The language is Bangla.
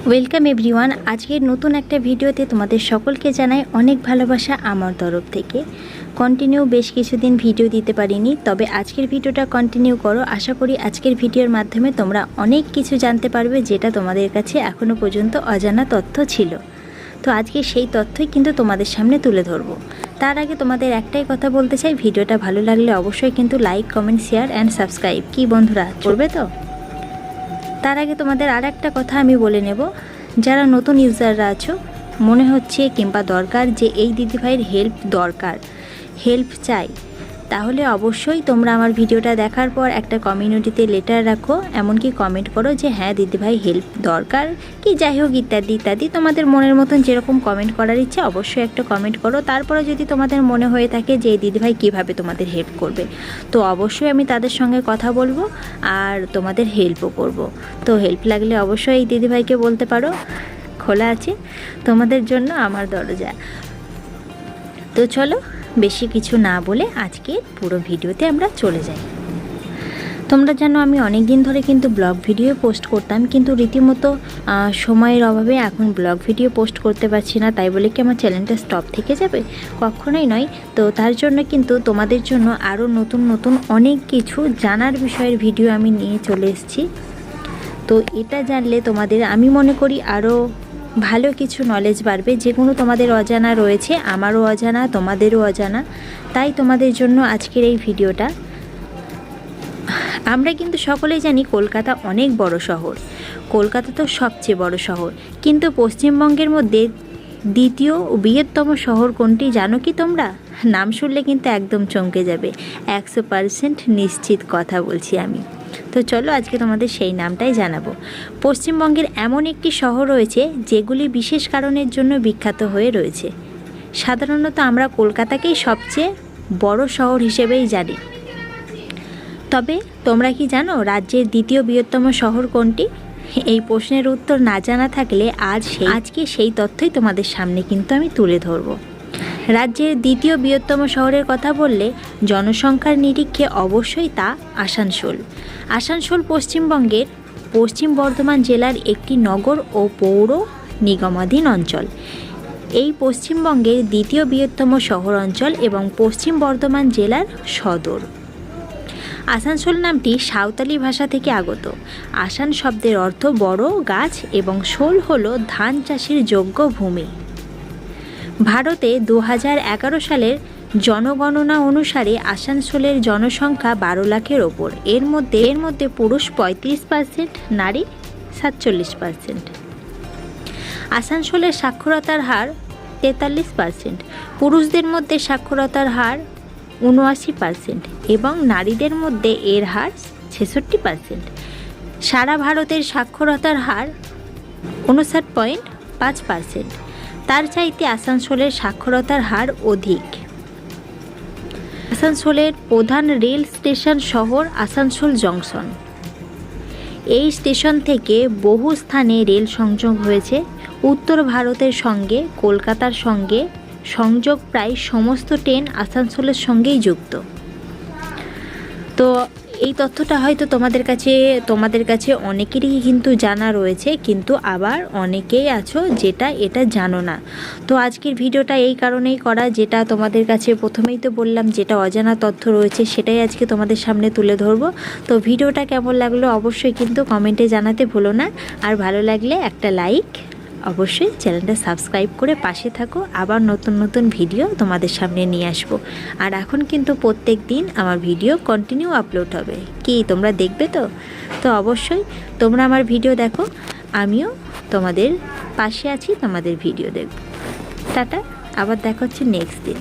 Welcome everyone. আজকের নতুন একটা ভিডিওতে তোমাদের সকলকে জানাই অনেক ভালোবাসা আমার তরফ থেকে। কন্টিনিউ বেশ কিছুদিন ভিডিও দিতে পারিনি, তবে আজকের ভিডিওটা কন্টিনিউ করো। আশা করি আজকের ভিডিওর মাধ্যমে তোমরা অনেক কিছু জানতে পারবে যেটা তোমাদের কাছে এখনও পর্যন্ত অজানা তথ্য ছিল। তো আজকে সেই তথ্যই কিন্তু তোমাদের সামনে তুলে ধরবো। তার আগে তোমাদের একটাই কথা বলতে চাই, ভিডিওটা ভালো লাগলে অবশ্যই কিন্তু like, comment, share and subscribe কি বন্ধুরা করবে তো? তার আগে তোমাদের আর একটা কথা আমি বলে নেব, যারা নতুন ইউজাররা আছো, মনে হচ্ছে কিংবা দরকার যে এই দিদিভাইয়ের হেল্প দরকার, হেল্প চাই, তাহলে অবশ্যই তোমরা আমার ভিডিওটা দেখার পর একটা কমিউনিটিতে লেটার রাখো, এমনকি কমেন্ট করো যে হ্যাঁ দিদিভাই হেল্প দরকার, কি যাই হোক ইত্যাদি ইত্যাদি। তোমাদের মনের মতন যেরকম কমেন্ট করার ইচ্ছে অবশ্যই একটা কমেন্ট করো। তারপরে যদি তোমাদের মনে হয়ে থাকে যে এই দিদিভাই কীভাবে তোমাদের হেল্প করবে, তো অবশ্যই আমি তাদের সঙ্গে কথা বলবো আর তোমাদের হেল্পও করব। তো হেল্প লাগলে অবশ্যই এই দিদিভাইকে বলতে পারো, খোলা আছে তোমাদের জন্য আমার দরজা। তো চলো বেশি কিছু না বলে আজকে পুরো ভিডিওতে আমরা চলে যাই। তোমরা জানো আমি অনেক দিন ধরে কিন্তু ব্লগ ভিডিও পোস্ট করতাম, কিন্তু রীতিমতো সময়ের অভাবে এখন ব্লগ ভিডিও পোস্ট করতে পারছি না। তাই বলে কি আমার চ্যানেলটা স্টপ থেকে যাবে? কখনোই নয়। তো তার জন্য কিন্তু তোমাদের জন্য আরও নতুন নতুন অনেক কিছু জানার বিষয়ের ভিডিও আমি নিয়ে চলে এসেছি। তো এটা জানলে তোমাদের আমি মনে করি আরও ভালো কিছু নলেজ বাড়বে, যেগুলো তোমাদের অজানা রয়েছে, আমারও অজানা, তোমাদেরও অজানা। তাই তোমাদের জন্য আজকের এই ভিডিওটা। আমরা কিন্তু সকলেই জানি কলকাতা অনেক বড় শহর, কলকাতা তো সবচেয়ে বড় শহর, কিন্তু পশ্চিমবঙ্গের মধ্যে দ্বিতীয় বৃহত্তম শহর কোনটি জানো কি তোমরা? নাম শুনলে কিন্তু একদম চমকে যাবে, 100% নিশ্চিত কথা বলছি আমি। তো চলো আজকে তোমাদের সেই নামটাই জানাবো। পশ্চিমবঙ্গের এমন একটি শহর রয়েছে যেগুলি বিশেষ কারণের জন্য বিখ্যাত হয়ে রয়েছে। সাধারণত আমরা কলকাতাকেই সবচেয়ে বড় শহর হিসেবেই জানি, তবে তোমরা কি জানো রাজ্যের দ্বিতীয় বৃহত্তম শহর কোনটি? এই প্রশ্নের উত্তর না জানা থাকলে আজকে সেই তথ্যই তোমাদের সামনে কিন্তু আমি তুলে ধরবো। রাজ্যের দ্বিতীয় বৃহত্তম শহরের কথা বললে জনসংখ্যার নিরিখে অবশ্যই তা আসানসোল। আসানসোল পশ্চিমবঙ্গের পশ্চিম বর্ধমান জেলার একটি নগর ও পৌর নিগমাধীন অঞ্চল। এই পশ্চিমবঙ্গের দ্বিতীয় বৃহত্তম শহর অঞ্চল এবং পশ্চিম বর্ধমান জেলার সদর। আসানসোল নামটি সাঁওতালি ভাষা থেকে আগত। আসান শব্দের অর্থ বড় গাছ এবং সোল হলো ধান চাষের যোগ্য ভূমি। ভারতে 2011 সালের জনগণনা অনুসারে আসানসোলের জনসংখ্যা 12 লাখের ওপর। এর মধ্যে পুরুষ 35%, নারী 47%। আসানসোলের সাক্ষরতার হার 43%। পুরুষদের মধ্যে সাক্ষরতার হার 79% এবং নারীদের মধ্যে এর হার 66%। সারা ভারতের সাক্ষরতার হার 59.5%। তার চাইতে আসানসোলের সাক্ষরতার হার অধিক। আসানসোলের প্রধান রেল স্টেশন শহর আসানসোল জংশন। এই স্টেশন থেকে বহু স্থানে রেল সংযোগ হয়েছে। উত্তর ভারতের সঙ্গে কলকাতার সঙ্গে সংযোগ প্রায় সমস্ত ট্রেন আসানসোলের সঙ্গেই যুক্ত। তো এই তথ্যটা হয়তো তোমাদের কাছে অনেকেরই কিন্তু জানা রয়েছে, কিন্তু আবার অনেকেই আছো যেটা এটা জানো না। তো আজকের ভিডিওটা এই কারণেই করা, যেটা তোমাদের কাছে প্রথমেই তো বললাম যেটা অজানা তথ্য রয়েছে সেটাই আজকে তোমাদের সামনে তুলে ধরবো। তো ভিডিওটা কেমন লাগলো অবশ্যই কিন্তু কমেন্টে জানাতে ভুলো না, আর ভালো লাগলে একটা লাইক, অবশ্যই চ্যানেলটা সাবস্ক্রাইব করে পাশে থাকো। আবার নতুন নতুন ভিডিও তোমাদের সামনে নিয়ে আসবো। আর এখন কিন্তু প্রত্যেক দিন আমার ভিডিও কন্টিনিউ আপলোড হবে। কি তোমরা দেখবে তো? তো অবশ্যই তোমরা আমার ভিডিও দেখো, আমিও তোমাদের পাশে আছি, তোমাদের ভিডিও দেখব। টাটা, আবার দেখা হচ্ছে নেক্সট দিন।